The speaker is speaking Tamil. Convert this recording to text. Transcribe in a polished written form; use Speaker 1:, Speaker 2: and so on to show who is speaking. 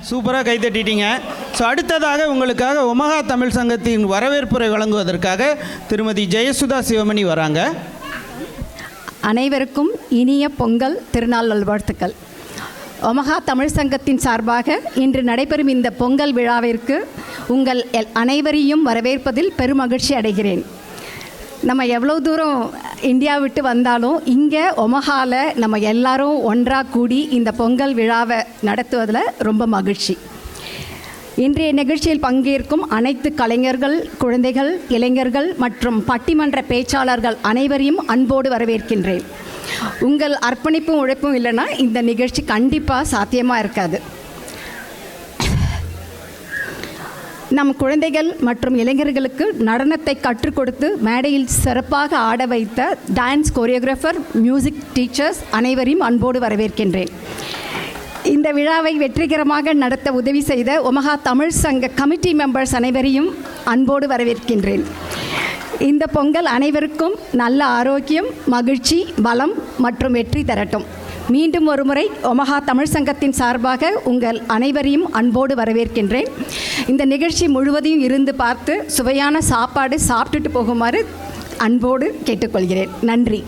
Speaker 1: சூப்பராக கை தட்டிட்டீங்க. ஸோ அடுத்ததாக உங்களுக்காக ஒமஹா தமிழ் சங்கத்தின் வரவேற்புரை வழங்குவதற்காக திருமதி ஜெயசுதா சிவமணி வராங்க.
Speaker 2: அனைவருக்கும் இனிய பொங்கல் திருநாள் நல்வாழ்த்துக்கள். ஒமஹா தமிழ் சங்கத்தின் சார்பாக இன்று நடைபெறும் இந்த பொங்கல் விழாவிற்கு உங்கள் அனைவரையும் வரவேற்பதில் பெருமகிழ்ச்சி அடைகிறேன். நம்ம எவ்வளோ தூரம் இந்தியா விட்டு வந்தாலும் இங்கே ஒமஹாவில் நம்ம எல்லாரும் ஒன்றாக கூடி இந்த பொங்கல் விழாவை நடத்துவதில் ரொம்ப மகிழ்ச்சி. இன்றைய நிகழ்ச்சியில் பங்கேற்கும் அனைத்து கலைஞர்கள், குழந்தைகள், இளைஞர்கள் மற்றும் பட்டிமன்ற பேச்சாளர்கள் அனைவரையும் அன்போடு வரவேற்கின்றேன். உங்கள் அர்ப்பணிப்பும் உழைப்பும் இல்லைன்னா இந்த நிகழ்ச்சி கண்டிப்பாக சாத்தியமாக இருக்காது. நம் குழந்தைகள் மற்றும் இளைஞர்களுக்கு நடனத்தை கற்றுக் கொடுத்து மேடையில் சிறப்பாக ஆட வைத்த டான்ஸ் கோரியோகிராஃபர், மியூசிக் டீச்சர்ஸ் அனைவரையும் அன்போடு வரவேற்கின்றேன். இந்த விழாவை வெற்றிகரமாக நடத்த உதவி செய்த ஒமஹா தமிழ் சங்க கமிட்டி மெம்பர்ஸ் அனைவரையும் அன்போடு வரவேற்கின்றேன். இந்த பொங்கல் அனைவருக்கும் நல்ல ஆரோக்கியம், மகிழ்ச்சி, பலம் மற்றும் வெற்றி தரட்டும். மீண்டும் ஒருமுறை ஒமஹா தமிழ் சங்கத்தின் சார்பாக உங்கள் அனைவரையும் அன்போடு வரவேற்கின்றேன். இந்த நிகழ்ச்சி முழுவதையும் இருந்து பார்த்து சுவையான சாப்பாடு சாப்பிட்டுட்டு போகுமாறு அன்போடு கேட்டுக்கொள்கிறேன். நன்றி.